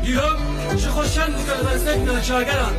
دیرم چه خوشن گلبزدک ناچاگران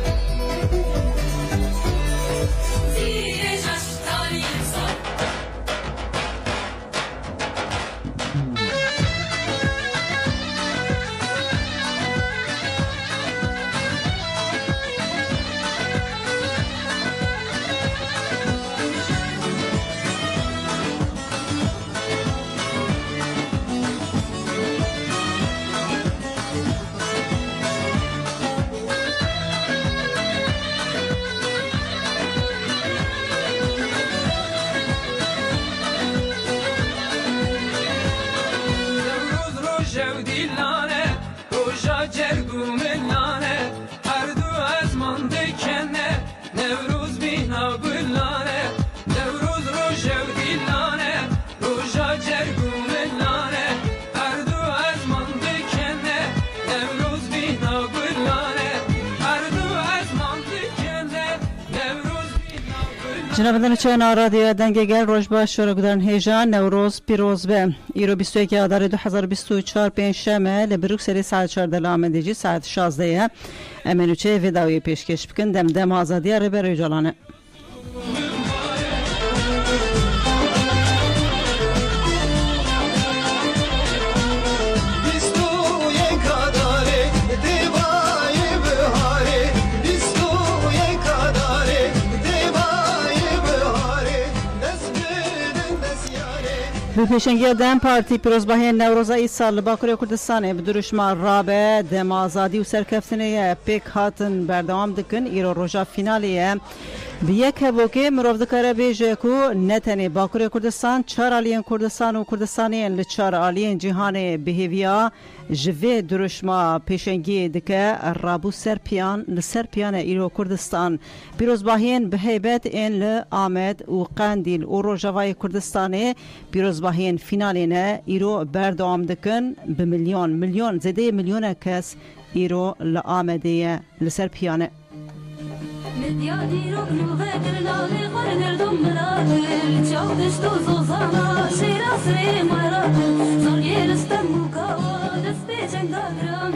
جناب چنا رادیو دنگگر روز باش شرکتان هیجان نوروز پیروز به ایرو 21 آذر 2024 پنجشنبه لبروکسل ساعت 14 لامدیجی ساعت 16 امنوچه ویدئوی پیشکش بکن دم آزادی رو برای جلانه به پیشنگی دم پارتی پیروزباهی نوروز ای سال باکوری کردستان به دروشما رابه دم آزادی و سرکفتنی پیک هاتن بردوام دکن ایرو روژا فینالیه به یک هبوکی مروف دکاره بیجه کو نتنی باکوری کردستان 4 آلین کردستان و کردستانیین لچار آلین جهان بهیویا جوه دروشما پیشنگی دکه رابو سرپیان لسرپیان ایرو کردستان پیروزباهین به هیبت این لآمد و قندیل و روژاوای کردستانی پیروزباهین فینالینه ایرو بردوام دکن به میلیون زده میلیون کس ایرو لآمدیه لسرپیانه مديادي ركنو غادر لالي قرنر دمرات تشاودش توزو زانا شيرا سري مرات زوري رستموكا دسبيجن داغرام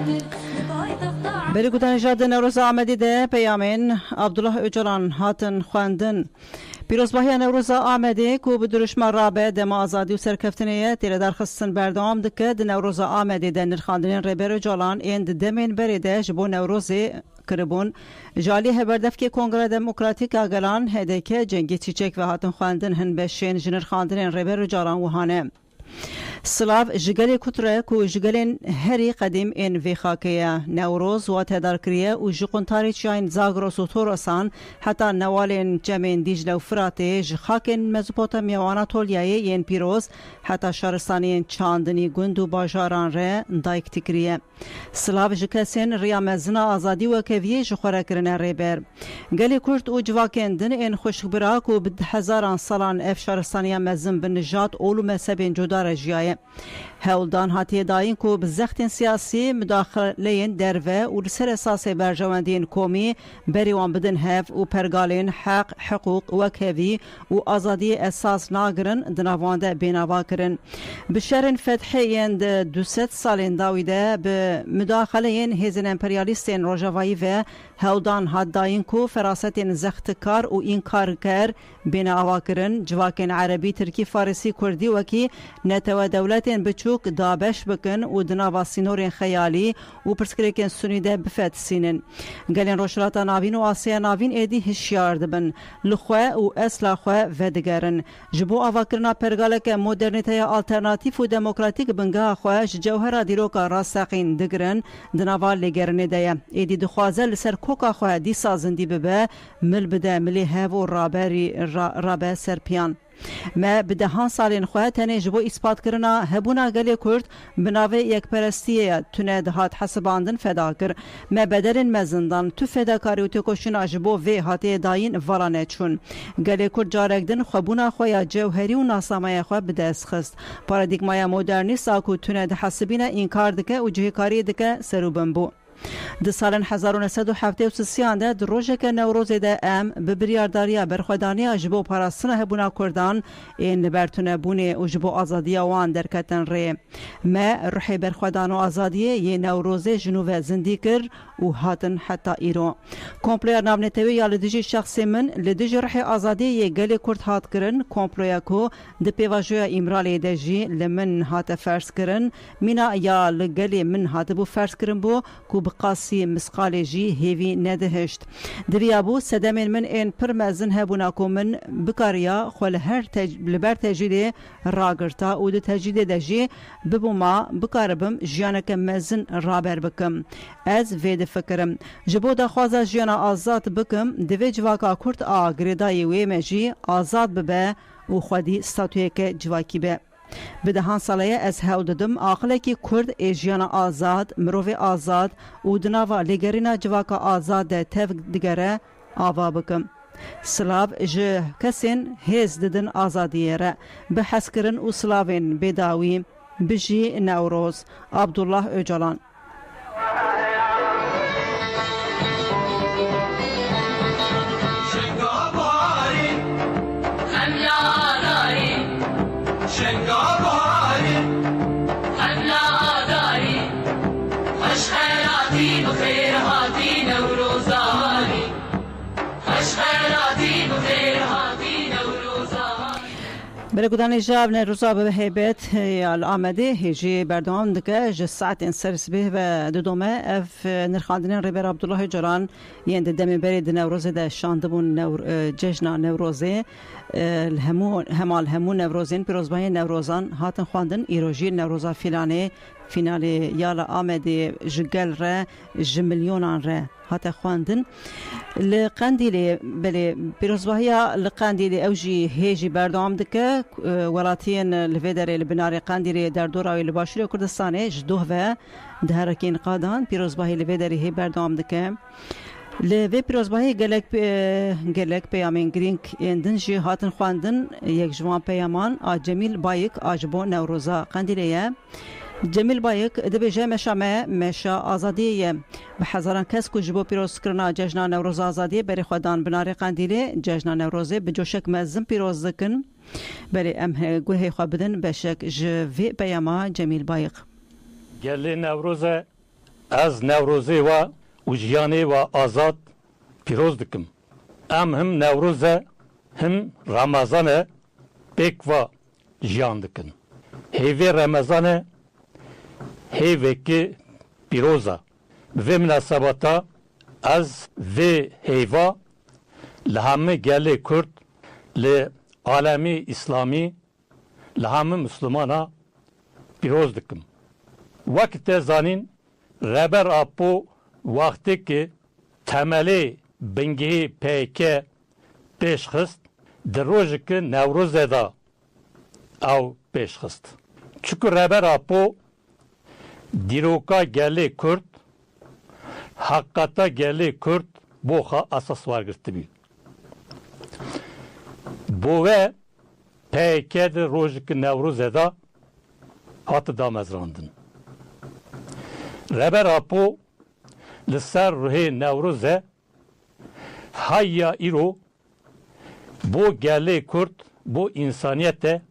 بری گوتن جاد نوروز آمدی ده پیامین عبدالله اجران هاتن خواندن پیروزباهی نوروز آمدی کو به دروشما رابه دم آزادی و سرکفتنیه تیره درخستن بردوام دکه ده نوروز آمدی ده نرخاندنین ریبر جولان این دمین بریده جبو نوروزی کربون جالی هبردف که کنگره دموکراتیک آگلان هده که جنگی چیچک و هاتن خواندن هن بشین جنر خواندنین ریبر جولان وحانه سلاف جگلی کتره کو جگلین هری قدیم این وی خاکیه نوروز و تدار کریه و جقون تاریچین زاگروس و توروسان حتی نوالین جمین دیجل و فراته جخاکین مزوپوتامیا و آناتولیای این پیروز حتی شهرستانین چاندنی گند و باجاران ره دایک تکریه سلاف جکسین ریامزنا آزادی و کویه جخوره کرنه ریبر گلی کرد و جواکندن این خوشبرا کو بد هزاران سالان اف شهرستانیا مزن بنجات اولو مذهبین جدا رجیایه هولدان هاتی داین کو بزختین سیاسی مداخلین دروه و سر اساس برجواندین کومی بریوان بدن هف و پرگالین حق حقوق و کوی و آزادی اساس ناگرن دناوانده بیناوا کرن بشرن فتحین 200 سالین داویده به مداخلین هیزن امپریالیستین روژاوایی و هولدان هات داین کو فراستین زختکار و اینکار کر بیناوا کرن جواکین عربی ترکی فارسی کردی وکی نتو دولتین بچوک دابش بکن و دناوا سینورین خیالی و پرسکریکن سنیده بفت سینن گلین روشلاتا ناوین و آسیا ناوین ایدی هشیار دبن لخواه و اصلاح خواه ودگرن جبو آواکرنا پرگالک مدرنیته آلترناتیف و دموکراتیک بنگاه خواه جوهر دیروکا راستقین دگرن دناوا لگرنه دیا ایدی دخوازه لسر کوکا خواه دی سازندی ببه مل بده ملی هف و رابه سرپیان ما بدهان سالین خواه تنه جبو اثبات کرنا هبونا گلی کرد بناوه یک پرستیه تونه دهات حسباندن فدا کر ما بدرین مزندان تو فداکاری و تکوشنا جبو وی هاتی داین ورانه چون گلی کرد جارکدن خوابونا خواه جوهری و ناسامای خواه بدست خست پارادیگمای مدرنیست آکو تونه ده حسبین اینکار دکه و جهکاری دکه سروبن بو د سالن 1973 ده در روژه که نوروز ده ام به بریارداریا برخوادانی جبو پاراستنه هبونا کردان این برتونه بونه و جبو آزادی وان درکتن ری ما روحی برخوادان و آزادیه یه نوروز جنوب زندی کر و هاتن حتی ایران کمپلویا نامنتوی یا لدیجی شخصی من لدیجی روحی آزادی یه گلی کرد هات کرن کمپلویا کو ده پیواجویا امرالی ده جی لمن هات فرس کرن مینا یا لگلی من هات بو فرس کرن بو کو بقاسی مسقال جی هیوی ندهشت دویا بو سدمین من این پر مزن هبونا کو من بکاریا خول هر لبر تجیده راگرتا و ده تجیده ده جی ببو ما بکاربم جیانک مزن رابر بکم از وید فکرم جبو دا خوازا جیانا آزاد بکم دوی جواکا کرد آگریدای وی مجی آزاد ببه و خودی ستاتوی که جواکی به به دهان سالیه از هوددم آخله کی کرد ایجیانا آزاد مروی آزاد و دناوا لگرینا جواکا آزاد ده تف دگره آوا بکم سلاو جه کسین هیز ددن آزادیه را به حسکرن و سلاوین بداوی بجی نوروز عبدالله اوجلان بلگودانی جاب نروزا به هیبت یا آمده هیچی بردام دکه ج ساعت سرس به و دودمه اف نرخاندن ریبر عبدالله جران یند دمی برید نوروز ده شاندبون جشن نوروزه همال نوروزین پیروزبانی نوروزان هاتن خواندن ایروژی نوروزا فینالی یالا آمده جگل ره جمیلیونان ره هات خواندن لقندیلی بله پیروزباهیا لقندیلی اوجی هیجی بردام دکه ولاتین لفدر لبناری قندیلی در دوراوی لباشوری کردستانه جدوه و دهرکین قادان پیروزباهی لفدری هی بردام دکه لوی پیروزباهی گلک پیامین گرینگ اندنجی هاتن خواندن یک جوان پیامان جمیل بایک آجبو نوروزا قندیلیه جمیل بایک دبیجه مشا آزادیه به هزاران کس که جبو پیروز کرنا جشن نوروز آزادیه بری خودان بناری قندیله جشن نوروزه به جوشک مزم پیروز دکن بری ام گوه خواه بدن بشک جوی پیاما جمیل بایک گلی نوروزه از نوروزه و جیانه و آزاد پیروز دکم هم نوروزه هم رمضانه بک و جیان دکن هیوی رمضانه هیوکی پیروزا و مناسبتا از و هیوا لهمه گلی کرد لعالمی اسلامی لهمه مسلمانا پیروز دکم وقت زانین ربر اپو وقتی که تملی بنگی پیکه پیش خست در روز که نوروز دا او پیش خست چکو ربر اپو دیروکا گلی کرد حقیقتا گلی کرد بوخا اساس وارگرتی بید بوه پیکه در روز که نوروز دا هات دا مزراندن ربر اپو لسر روحی نوروزه هایا ایرو بو گلی کرد بو انسانیت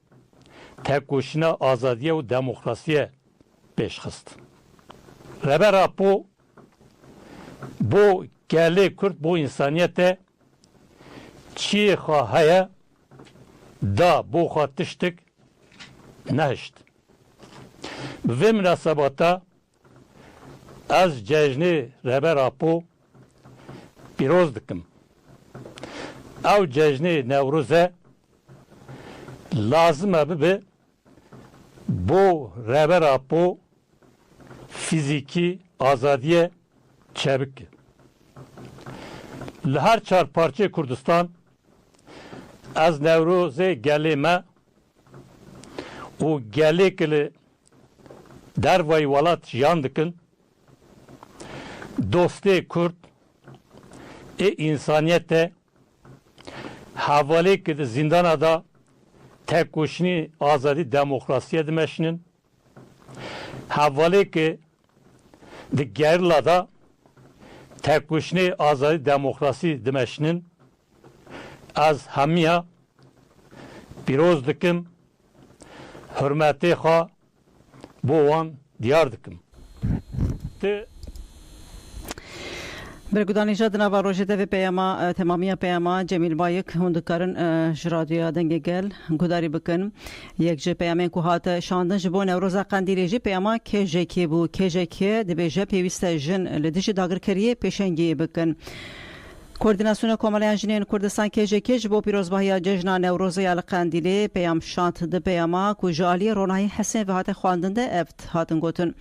تکوشنا آزادیه و دموکراسیه پیش خست ربر اپو بو گلی کرد بو انسانیت چی خواهی دا بو خواه تشتک نهشت به مناسباتا از جشن ربر اپو پیروز دکم او جشن نوروزه لازمه به بو ربر اپو فیزیکی آزادی çevik. Her çar parça Kurdistan az Nevruz'e gelime o gelikli dervay valat yandıkın dosti Kurd insaniyete havale ki zindana da tek kuşni azadi demokrasiye demeşinin havale ki de gerla da تکوشنی آزادی دموکراسی دمشنن از همیا پیروز دکم حرمتی خواه بوان دیار دکم برگودانی جاد نوا روژه دوی پیاما تمامی پیاما جمیل بایک هندکارن جرادیا دنگ گل گوداری بکن یک جه پیامین که هات شاندن جبو نوروز قندیلی جه پیاما که جکی بو که جکی دبی جه پیوست جن لدیش داگر کریه پیشنگی بکن کوردیناسیون کاملا جنین کردستان کجکج بو پیروزباهی جشن نوروز یال قندیلی پیام شانت د پیاما کو جالی رونایی حسین و هات خواندنده افت هاتن گوتن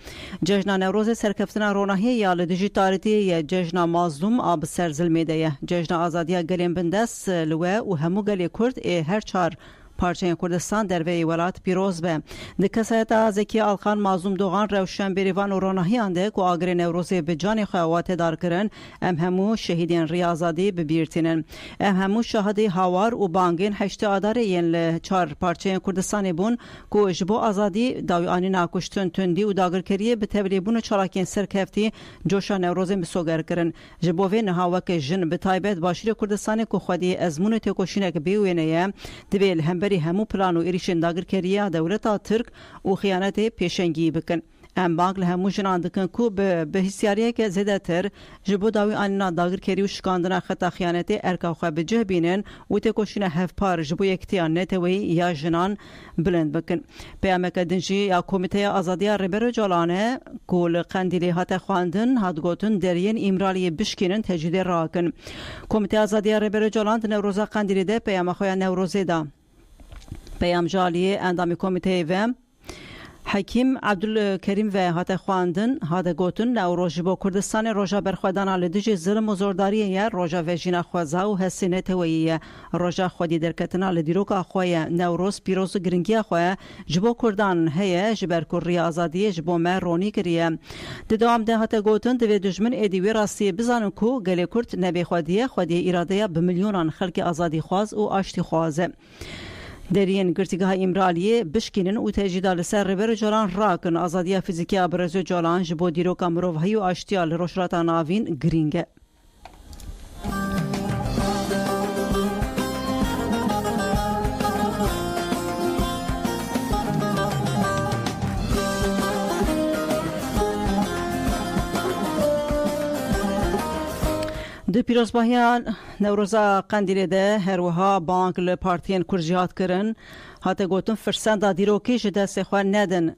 جشن نوروز سرکفتنا رونایی یال دیجیتالیتی یا جشن مظلوم آب سرزلمیده جشن آزادی گلیم بندس لوه و همو گلی کرد هر چار پارچه کردستان در وی ولایت پیروز به دکسایت زکی آلخان مازوم دوغان روشن بریوان و روناهی انده که آگر نوروزی به جان خواه دار کرن ام همو شهیدین ریاضادی ببیرتینن ام همو شهادی هاوار و بانگین هشت آدار ین چار پارچه کردستانی بون که جبو آزادی داوی آنی ناکشتن تندی و داگر کریه به تبلی بون چالاکین سرکفتی جوشا نوروزی بسوگر کرن جبو وی نهاوک جن به تایبت باشیر کردستانی که خودی ازمون تکوشینک بیوینه دبیل هم بری همو پلان و ایریشن داگر کریه دولتا ترک و خیانت پیشنگی بکن ام بانک له همو جنان دکن کو به حسیاریه که زده تر جبو داوی آنینا داگر کری و شکاندنا خطا خیانت ارکا خواه بجه بینن و تکوشین هف پار جبو یکتیان نتوی یا جنان بلند بکن پیامک دنجی یا کمیته آزادی ربر جالانه کول قندیلی هات خواندن هات گوتن درین امرالی بشکینن تجدید راکن کمیته آزادی ربر جالان نوروزا قندیلی ده پیام خواه نوروزی ده پیام جالی اندامی کمیته و حکیم عبدالکریم و هات خواندن هات گوتن نوروز با کردستان روژا برخوادان لدیج ظلم و زورداری یا روژا وجینا خوازا و حسینه تویی روژا خودی درکتنا لدیروکا خواه نوروز پیروز گرنگی خواه جبو کردان هیا جبر کری آزادی جبو مرونی کریه دوام ده هات گوتن دوی دجمن ایدیوی راستی بزانن کو گلی کرد نبی خودی اراده بملیونان خلق آزادی خواز و آشتی خوازه درین گرتیگاه امرالیه بشکینن و تجدید لسر ربر جولان راکن آزادی فیزیکی ابرزو جولان جبو دیرو کامروف هیو آشتیال روشراتا ناوین گرینگه د پیروزباهیان نوروزا قندیلی ده هروها بانک لپارتین کرجیات کرن هاته گوتن فرسنده دیروکی جده سخوان ندن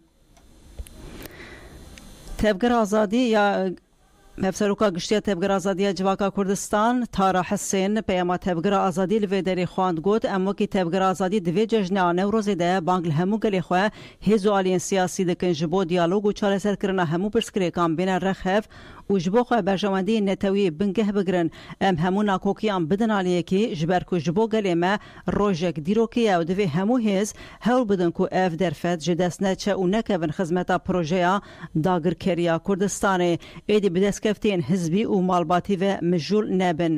تبگر آزادی یا مفسروکا گشتیا تبگر آزادی جواکا کردستان تارا حسین پیاما تبگر آزادی لوی دری خواند گوت اما کی تبگر آزادی دوی جشن نوروز ده بانک همو گلی خواه هیزو آلین سیاسی دکن جبو دیالوگ و چاله سر کرنا همو پرسکری کام بین رخف و جبو خواه برجامندی نتوی بنگه بگرن ام همو ناکوکیان بدن آلیه کی جبرکو جبو گلی ما روژک دیروکی او دوی همو هیز هول بدن کو اف درفت جدست نچه و نکون خزمتا پروژه داگر کریا کردستان ایدی بدست کفتین حزبی و مالباتی و مجول نبن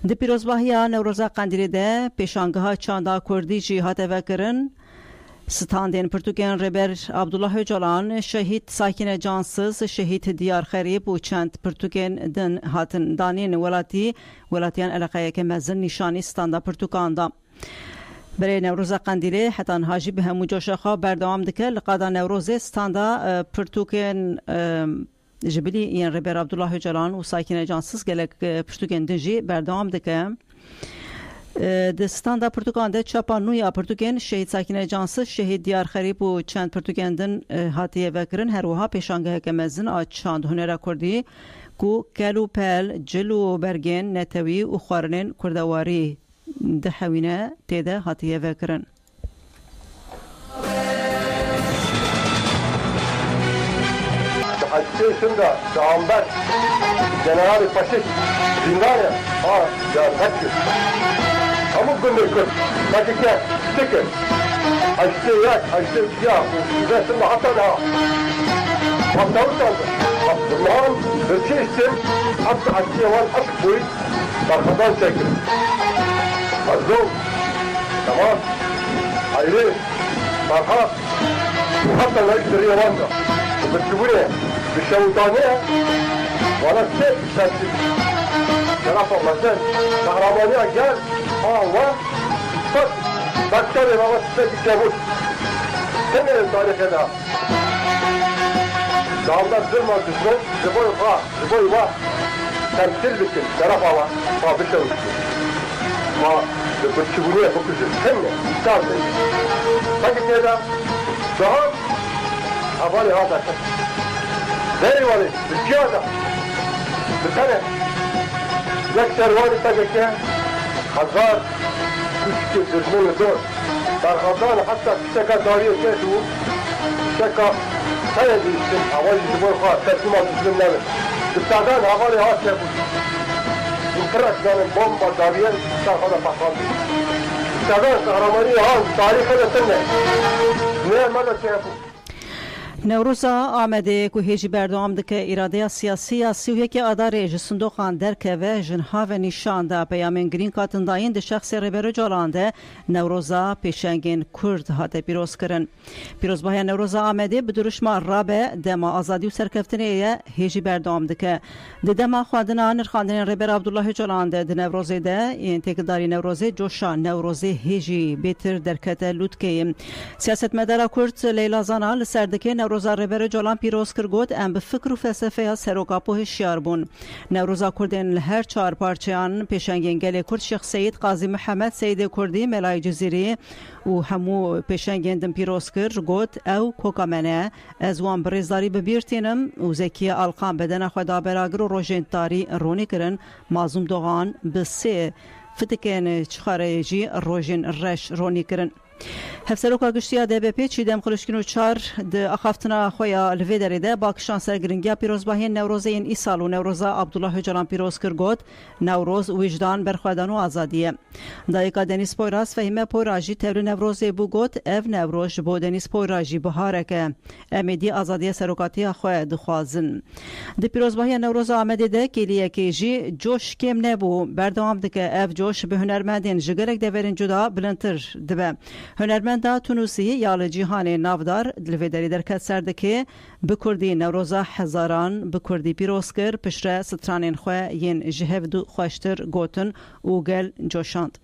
د پیروزباهی نوروزا قندیلی ده پیشانگاه چاندا کردی جی هاته وکرن ستاندین پرتوکین ربر عبدالله جولان شهید ساکن جانسز شهید دیار خریب و چند پرتوکین دن هاتن دانین ولاتیان علاقه که مزن نشانی ستاندا پرتوکاندا برای نوروز قندیلی حتی هاجی به همو جوشخا بردوام دکه لقادا نوروز ستاندا پرتوکین جبلی این ربر عبدالله جولان و ساکن جانسز گلک پرتوکین دنجی بردوام دکه دستان دا پرتوکان ده چاپانویا پرتوکین شهید ساکن جانسز شهید دیار خریب و چند پرتوکندن هاتیه وکرن هر وها پیشانگه که مزن آج چاند هنر کردی کو کلو پل جلو برگین نتوی و خورنین کردواری ده حوینه تیده هاتیه وکرن Şimdi Dağımber General Paşik Zindane ya Takir Amuk Gündür Takike Tikir Açtı yak Açtı ya Üzersinde hatta daha Hattalık aldı Abdullah'ın hırçı istim Hatta açtığı var aşk boyu Arkadan çekir Hazım Tamam Hayri Farhat Hatta la işleri yalandı بالجمهورية بالشوطانية Bana sen sensin. Cenab-ı Allah sen kahramanıya gel. Allah. Bak. Bakçalı baba size bir kebut. Sen benim tarihine. Dağımdan zırma düşman. Zıboy va. Temsil bitti. Cenab-ı Allah. Ha bir şey olsun. Ha. Bu çubuğu yapıcı. Sen mi? İster misin? Sanki neden? Daha. Havali hada. Nereye var? Bir adam. Bir tane. یک سروانی تا که هزار کوچکی دشمن دور در خاطر حتی شکا داری که تو شکا خیلی دیشتیم حوالی زبور خواه تسلیمات مسلم نمید دستادان حوالی ها که بود این ترک دانم بوم با داویان در خدا پخوان بود دستادان قهرمانی ها تاریخ نسنه نه مدى که بود نوروزا آمده که هیچ بردام دکه اراده سیاسی سیویه که آداره جسندوخان درکه و جنها و نشانده پیامین گرین کاتنداین ده شخص ربرو جالانده نوروزا پیشنگین کرد هاته پیروز کرن. پیروز باید نوروزا آمده بدرش ما رابه دما آزادی و سرکفتنیه هیچ بردام دکه. ده دما خواندنا نرخاندن ربر عبدالله جالانده ده نوروزه ده این تکداری نوروزه جوشا نوروزه هیچی بیتر درکته لودکه. سیاست مدار کرد لیلا زانا لسردکه نوروزا ربر جالان پیروز کرد ام به فکر و فلسفه سروکاپو هشیار بون. نوروزا کردن هر چهار پارچهان پیشنگین گله کرد شیخ سید قاضی محمد سید کردی ملای جزیری و همو پیشنگین دم پیروز کرد گفت او کوکامنه از وان برزداری ببیرتینم و زکی القام بدن خدا براگر و روژن تاری رونی کرن مازوم دوغان به سه فتکن چخارجی روژن رش رونی کرن. هفسروکا گشتیا ده به پیچی دم خلشکن و چار ده اخافتنا خویا لویدری ده باکشان سرگرنگیا پیروز باهین نوروز این ای سال و نوروزا عبدالله جلان پیروز کرگود نوروز وجدان برخوادن و آزادیه. دایکا دنیس پویراس فهمه پویراجی تبر نوروزی بو گوت اف نوروز بو دنیس پویراجی بهارکه امیدی آزادی سروکاتی خواه دخوازن. ده پیروز باهین نوروز آمده ده کلیه که جی جوش کم نبو بردوام دکه اف جوش به هنرمندین جگرک دورین جدا بلندتر دبه. هنرمندا تونوسی یال جیهان نافدار دلویدری درکت سردکه بکردی نوروزا هزاران بکردی پیروز کر پشره سترانین خواه ین جهف دو خوشتر گوتن و گل جوشاند.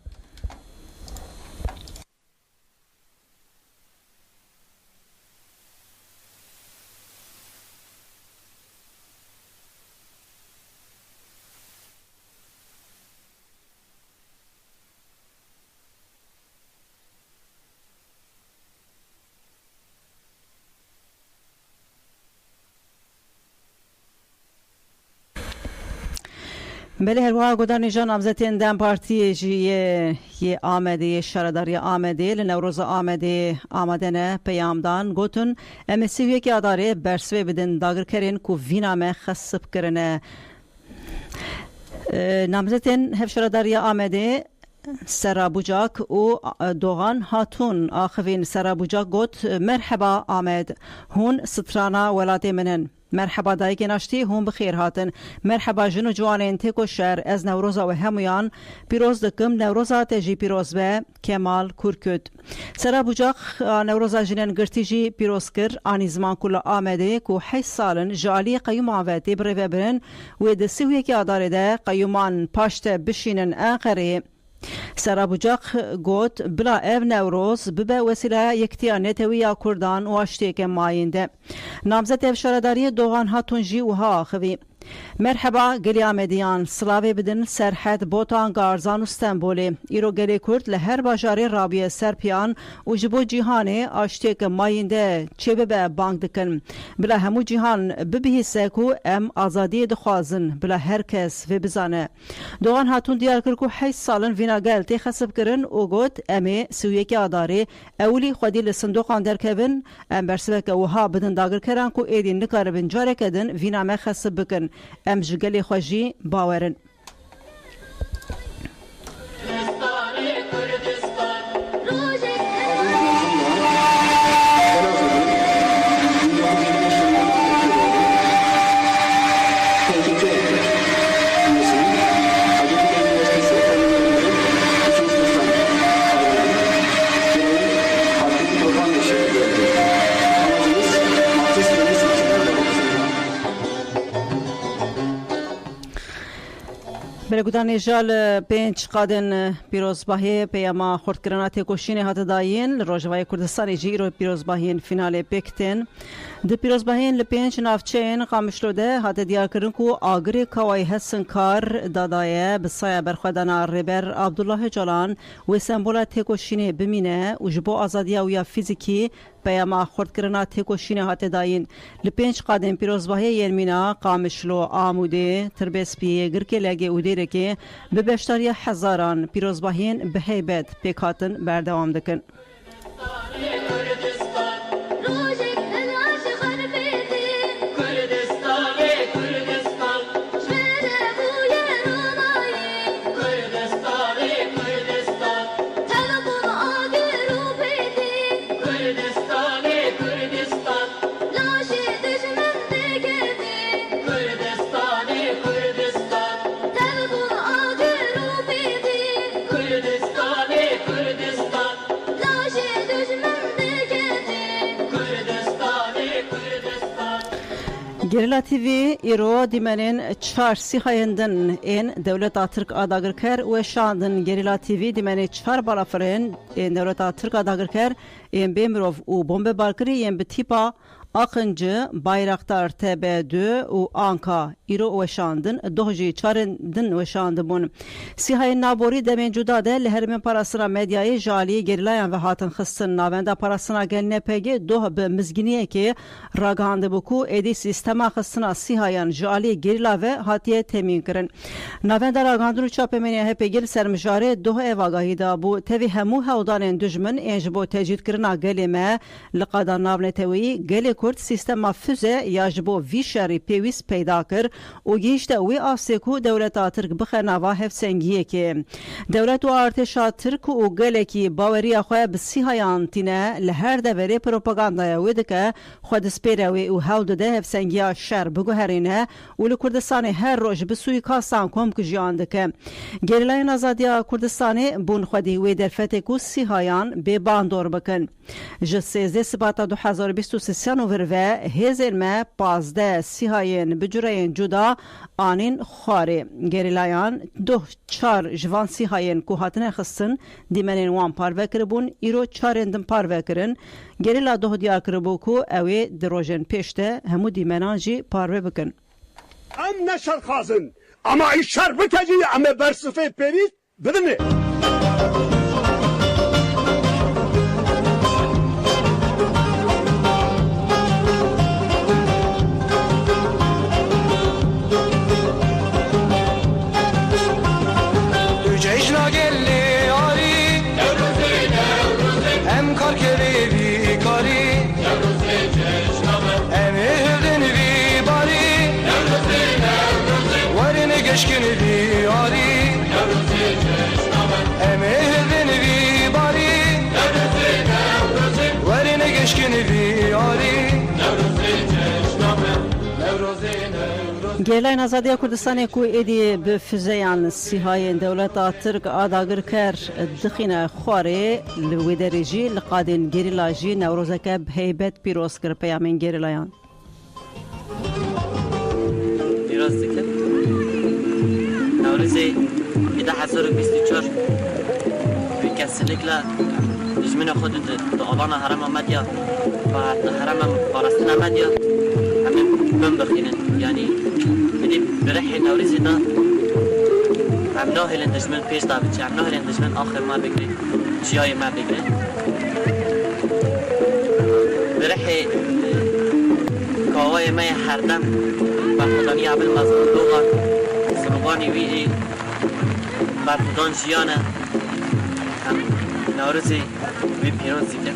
بله هروا گودان جان امزتین دم پارتی جی آمده شرداری آمده لنوروز آمده آمدنه پیامدان گوتن امسیوی که اداره برسوی بدن داگر کرین کو وینامه خصب کرنه نامزتین هف شرداری آمده سرابوجاک و دوغان هاتون آخوین سرابوجاک گوت مرحبا آمد هون سترانا ولاتی منن مرحبا دایک نشتی هم بخیر هاتن مرحبا جنو جوانین تکو شهر از نوروزا و همویان پیروز دکم نوروزا تجی پیروز به کمال کورکد سرا بوجاق نوروزا جنن گرتی جی پیروز کر آنی زمان کل آمده کو 8 سالن جالی قیوم آواتی بره برن و دسیوی که آداره ده قیومان پاشت بشینن آخره سرابوجاق گوت بلا اف نوروز ببه وسیله یکتیا نتویا کردان و اشتیک ماینده نامزد اف شرداری دوغان هاتون جی و ها خوی مرحبا گلی آمدیان سلاوی بدن سرحد بوتان گارزان و استنبولی ایرو گلی کرد لهر باجاری رابیه سرپیان و جبو جیهانه آشتیک ماینده چه ببه بانگ دکن بلا همو جیهان ببهی سکو ام آزادی دخوازن بلا هر کس و بزانه دوغان هاتون دیار کرد که 8 سالن وینا گلتی خسب کرن و گوت امی سویکی آداره اولی خودی لسندوقان در کبن ام برسوک وها بدن داگر کرن که ایدین نکاربن جاره کدن وینا ما خسب بکن ام جگلی خوشی باورن بلگودان جال پنج قادن پیروزباهی پیاما خردکرنا تکوشین هات داین روجوای کردستان جیرو پیروزباهین فینال پکتن د پیروزباهین لپنج نافچین قامشلوده هات دیار کردن کو آگری کوای هستن کار دادایه بسایه برخوادانا ریبر عبدالله جلان و سمبولا تکوشین بمینه و جبو آزادیا و یا فیزیکی پیاما خردکرنا تکوشین هات داین لپنج قادن پیروزباهی یلمینا قامشلو آموده تربسپی گرکه لگه ودیره که به بیشتری هزاران پیروزباهین به هیبت پیکاتن بردوام دکن. گریلا تیوی ایرو دیمنین چهار سیخایندن این دولت ترک آداگر کر و شاندن گریلا تیوی دیمنین چهار بالافرین این دولت ترک آداگر کر این بیمروف و بمب بالکری این بتیپا آخنجı Bayraktar TB2 و آنکا ایرو وشاندن دوجی چارندن وشاندبون سیهای نابوری دمین جدا ده لهرمین پاراسنا مدیای جالی گریلاyan ve hatın xısın navenda parasına geline pegi doh be mizginiye ki raghandı buku edi sistema xısına sihayan jali gerila ve hatiye temin kirin navenda raghandını çapemeniye hepegil sermijare doh evagahı da bu tevi hemu hevdanın düşmün enjibo tecid kirina gelime liqadan navnetevi geli kurd sistema füze yajbo vişari pevis peyda kir و گیشت وی آسیکو دولت ترک بخناوا هفسنگیه که دولت و ارتش ترک و گلکی باوری خواه بسیهایان تینه لهر دوره پروپاگاندای ویده که خود سپیروی و هولد ده هفسنگیا شر بگو هرینه و لکردستان هر روش بسوی کاسان کم کجیانده که گریلای نازادیا کردستانی بون خودی وی در فتکو سیهایان به باندور بکن جسیزه سباتا 2023 نوروه هزر ما 15 سیهاین بجرین جدا آنین خواره گریلایان دو چار جوان سیهاین که هاتنه خستن دیمنین وان پاروه کربون ایرو چارندن پاروه کرن گریلا دو دیار کربو که اوی دروژن پیشته همو دیمنان جی پاروه بکن ام نشر خازن اما ای شر بکجی اما برصفه پیریز بدنه Eşkini diyari Emehdin vi bari Verine geçkini diyari گیلای نزادی کردستانی کو ایدی به فزایان سیهای دولت ترک آداگر کر دخینه خواره لودریجی لقادین گریلاجی نوروزکه هیبت پیروز کر پیامین گریلایان پیروز دکه نوروزی 2024 بکسلکلا دشمن خود تو آلان حرم مدیا و حرم پارستان مدیا همین بم بخینن یعنی بدی برحی نوروزی دا هم ناهلن دشمن پیش دا بچه هم ناهلن دشمن آخر ما بگیری چیای ما بگیری برحی کاوای مای هردم و خدانی عبل مزار دوغا سروبانی ویدی بردان جیانه هم نوروزی وی پیروزی که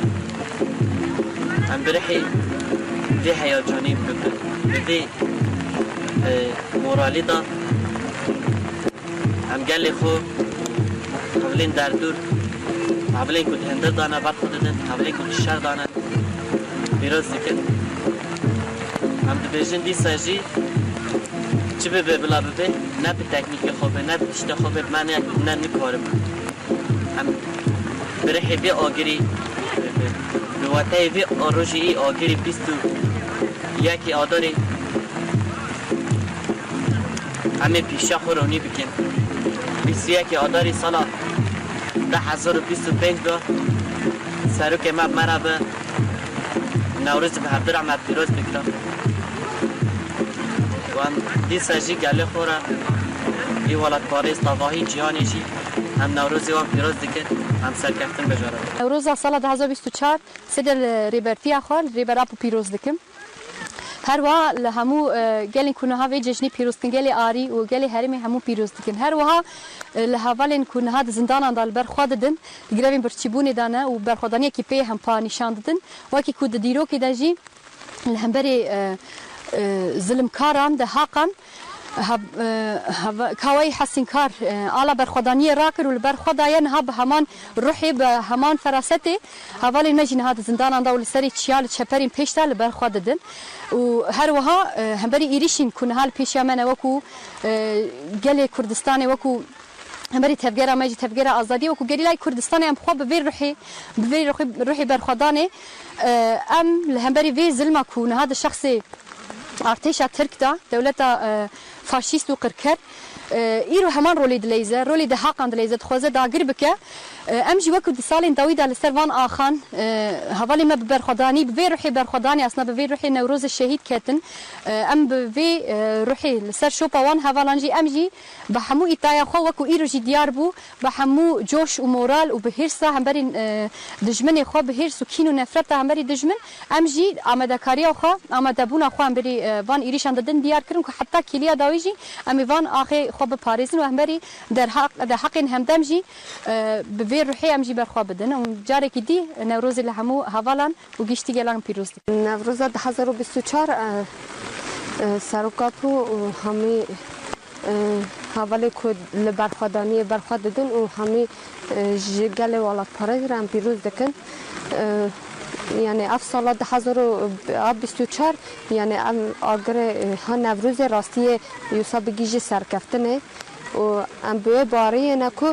هم برحی دی هیاجانی بکن دی مورالی دا هم گلی خو حولین در دور حولین کد هندر دانه بر خود دن حولین کد شر دانه پیروزی که هم دو بیشن دی ساجی چه به بلا به نه به تکنیک خوبه نه به تشت خوبه من نه نکارم هم برای بی آگری به وقتی بی آروجی آگری بیستو یکی آداری همه پیشا خورونی بکن 21 آذر سال 2025 دا سروک ما مرا به نوروز به هفته رحمت پیروز بکرم و هم دی سجی گله خورا ای ولد پاریس تواهی جهانی جی هم نوروزی و پیروز دکن هم سرکفتن بجاره نوروز سال 2024 سدر ریبرتی آخر ریبراب پیروز دکم هر وا لهمو گلین کنه ها و جشنی پیروز کن گلی آری و گلی هرمی همو پیروز دکن هر وا لهوالین کنه ها زندان اندال برخواد دن گروین برچیبونی دانه و برخوادانی کی پی هم پا نشان دن و کی کود دیرو کی دجی لهم بری ظلم کاران ده حقن کاوی حسین کار آلا برخوادانی راکر و برخواداین ها به همان روحی به همان فراستی حوالی نجین ها زندان اندال سری چیال چپرین پیشتال برخواد دن و هر وها هم بری ایریشین کنه حال پیشیا من وکو گل کردستان وکو هم بری تفجر ماجی تفجر آزادی وکو گریلای کردستان هم خواب به روحی برخوادانه هم بری وی ظلم کنه هذا شخصی ارتش ترک دا دولت فاشیست و قرکر ایرو همان رولی دلیزه رولی ده حقان دلیزه خوازه داگر بکه امجی وقت سالین داوید على سروان آخان حوالی ما برخدانی به روحی برخدانی اصلا به روحی نوروز شهید کتن ام به روحی سر شو پوان حوالانجی امجی به همو ایتایا خو وکو ایرو جی دیار بو به همو جوش و مورال و به هرسا هم برین دجمن خو به هرس و کین و نفرت هم بری دجمن امجی آماده کاری خو آماده بون خو هم بری وان ایریشان ددن دیار کرن که حتی کلیا داویجی ام وان آخه خو به پاریس و هم بری در حق هم دمجی به روحی امجی برخواب بدن و جاری که دی نوروز لهمو حوالان و گشتی گلان پیروز دی نوروز 2024 سرکاپو و همی حوالی که لبرخوادانی برخواد دادن و همی جگل ولاد پاریس را پیروز دکن یعنی اف سال 2024 یعنی اگر ها نوروز راستی یوسا بگیجی سرکفتنه و ام به باری نکو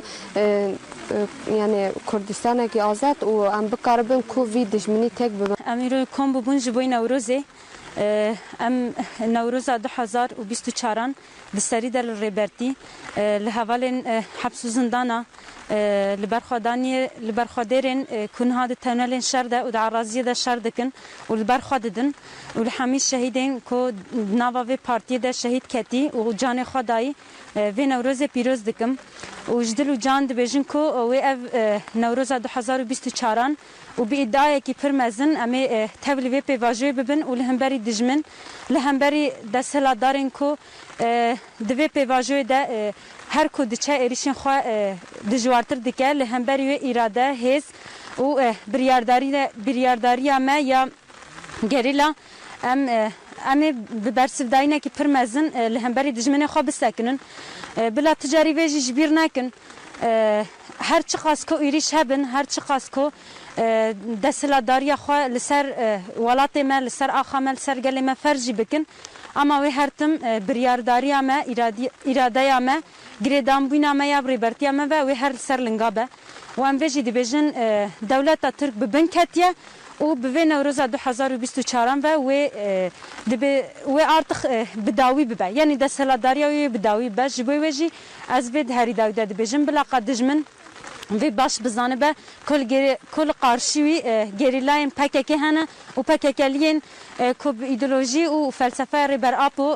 یعنی کردستان که آزاد و ام بکاربن کو وی دشمنی تک ببن امیر کم ببون جبوی نوروزه ام نوروز 2024 دسری در ریبرتی لحوال حبس زندانا لبرخادرین کنها د تنل شرده و د عراضی د شردکن و لبرخاددن و لحمی شهیدین کو نواوی پارتی د شهید کتی و جان خدای و نوروز پیروز دکم و جدل و جان د بجن کو و نوروز 2024 و به ادعای کی پرمزن امی تبلیغ به واژه ببن و لهمبری دجمن لهمبری د سلادارین کو دوی به واژه د هر کو د چا ایریشن خو د جوارتر دکه لهمبری اراده هیز و بریارداری ما یا گریلا ام ببرسفداینه کی پرمزن لهمبری دجمن خو بسکنن بلا تجاری وجی جبیر نکن هر چی خاص کو ایریش هبن هر چی خاص کو دسلاداری خو لسر ولات ما لسر اخمل سر گله ما فرجی بکن اما وی هرتم بریارداری ما اراده ما گریدام بوینا ما یا ریبرتی ما و هر سر لنگابه و ام وجی دی بجن دولت ترک ببنکتیه و به نوروز 2024 و ارتخ بداوی ببه یعنی دسلاداری و بداوی به جبوی وجی از ود هری داوید دی بجن بلا قدجمن و باش بزانه به کل قارشی گریلاین پککی هنه و پککلیین کب ایدئولوژی و فلسفه ریبر آپو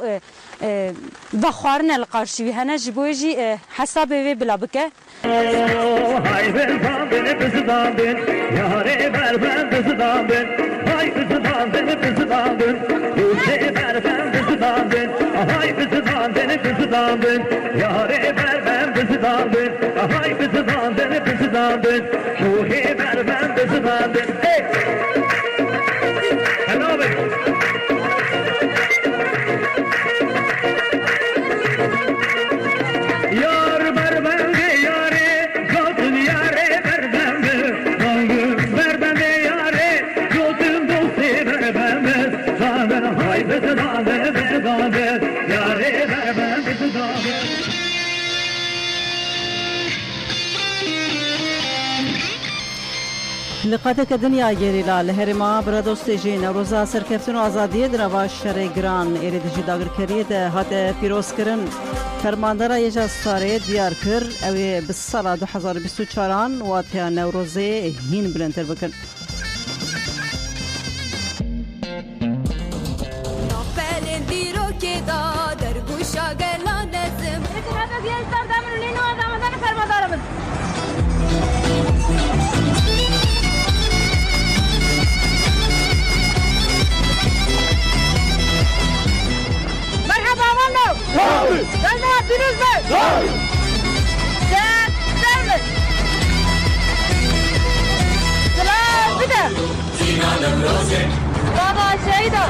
و خوارن القارشی هنه جبویجی حساب و بلا بکه های بزدان بین بزدان بین یاره بر من بزدان بین های بزدان بین بزدان بین دوسته بر من بزدان بین های بزدان بین بزدان بین یاره بر من بزدان بین های بزدان بین بزدان بین شوهی بر من بزدان بین یار بر من یاره گوتن یاره بر من بر من یاره گوتن دوستی بر من زامن های بزدان بزدان یاره بر من بزدان لقاتك دنیا گریلا لهرما برادوست جی نوروزا سرکفتن و آزادی دروا شر گران ایرد جی داگر کرید هات پیروز کرن فرماندارا یجا ستاره دیار کر اوی بسالا 2024 و تیا نوروزه هین بلندتر بکن Gelme Deniz Bey! Sen gelme! Selam bir de! Sinan'ım Roze! Baba Şeyda!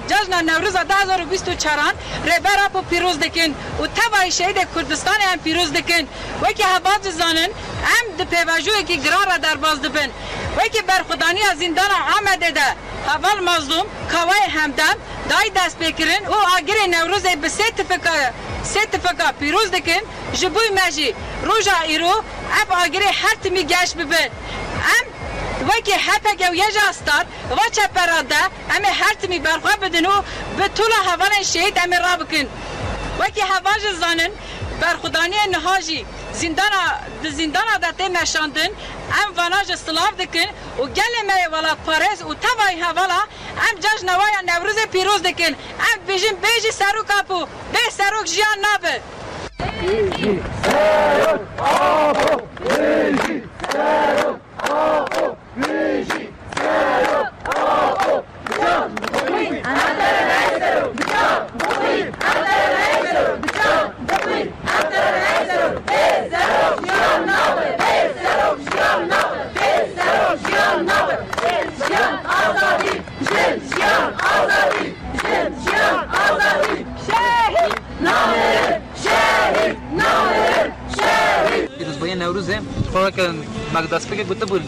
جشن نوروز 2024 رهبر اپ پیروز دکن و تبع شهید کردستان هم پیروز دکن و که حباز زانن هم د پیواجو کی قرار در باز دبن و که برخدانی از زندان آمده ده اول مظلوم کوای همدم دای دست بکرین و اگر نوروز به سه تفکا پیروز دکن جبوی ماجی روجا ایرو اپ اگر هر تمی گشت ببن هم وکی حپک او یجا استاد و چپراده امی هر تمی برخواه بدن و به طول حوال شهید امی را بکن وکی حواج زانن برخودانی نهاجی زندان عادته مشاندن ام واناج سلاف دکن و گل می ولاد پارز و تبای حوالا ام جاج نوای نوروز پیروز دکن ام بیجی سرو کپو به سروک جیان نابه بیجی سروک آبو بیجی سروک آبو بیجی سروک آبو بجان بوین اندر نیسرو بجان بوین اندر نیسرو بجان بوین اندر نیسرو به سروک جیان نابه به سروک جیان نابه به سروک جیان نابه جیان آزادی جیان آزادی جیان آزادی شهید نامه شهید نامه شهید پیروزبایی نوروزه خواه که مقدسپک گوته بود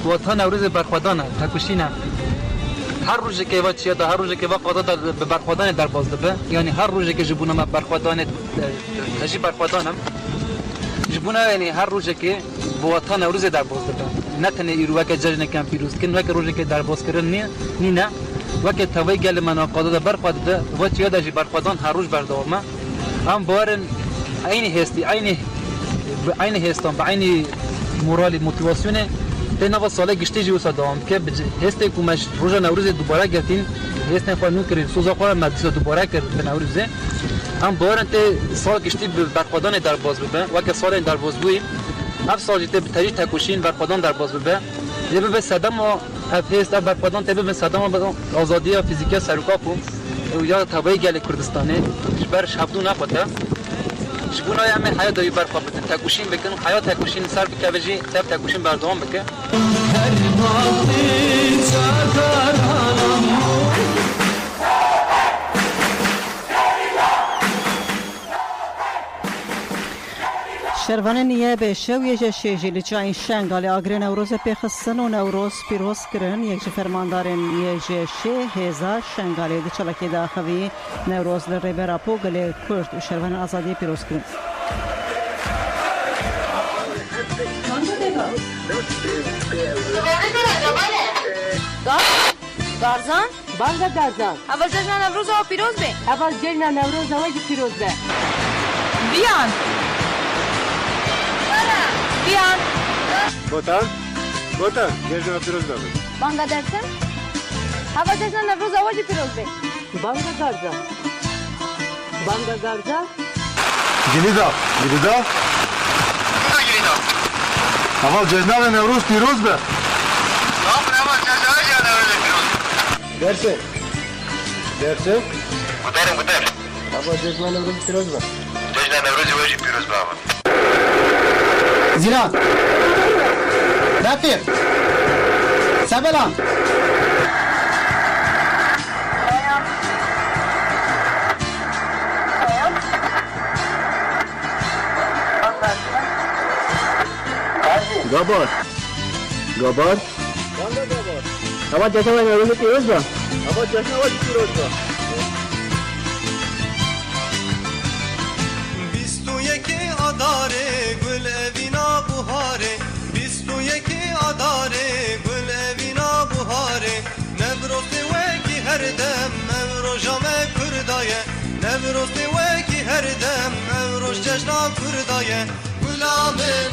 وطن نوروز برخوادانه تکوشینه هر روزی که وقت چیه هر روزی که وقت خدا به برخوادان در باز دبه یعنی هر روزی که جبونه ما برخوادان تجی برخوادانم جبونه یعنی هر روزی که وطن نوروز در باز دبه نه تنه ایرو که جشن کم پیروز کن وقت روزی که در باز کردن نه وقت توی گل من قاده برخواد ده و چیه دجی برخوادان هر روز بردوامه هم بارن عین هستی عین هستم به عین مورال موتیواسیونه تنها سال گشته جیو صدام که هسته کومش روز نوروز دوباره گرتین هسته فانو کرد سوزا خور مدرسه دوباره کرد به نوروزه هم بارن ته سال گشتی برخوادان در باز ببه و که سال در باز بوی هفت سال جته به تریج تکوشین برخوادان در باز ببه یه به صدام و هست برخوادان ته به صدام و آزادی فیزیکی سرکاپو یا تبعی گل کردستانه برش هفتو نخوته شبونه همه حیات دایی برخواه بکن تکوشین بکن حیات تکوشین سر بکه بجی تب تکوشین بردوام بکن شروان نیابه شو یه شیجی لچاین شنگال آگره نوروز پیخستن و نوروز پیروز کرن یک فرماندارن یه شه هزار شنگالی دی چلکی داخوی نوروز لربه راپو گلی کرد و شروان آزادی پیروز کرن دارزان؟ بانگا دارزان اول جشن نوروز و پیروز به اول جشن نوروز و پیروز به بیان بیان گوتا جشن پیروز به بانگا دارزان اول جشن نوروز و پیروز به بانگا دارزان جلیدا اول جشن نوروز پیروز به درسه درسه؟ Gudar. Ama cezman Nevruz piroz var. Cejna Nevruz'u ve Piroz baba. Zilan. Latif. Sebelan. Gabar. Gabar. Ama cezman Nevruz'u piroz var. Ama cezman Nevruz'u piroz var. Adare gül evina buhare Bistu yeki adare gül evina buhare Nevrosti veki her dem Mevrojame kurdaye Nevrosti veki her dem Mevroj cejna kurdaye Gulamen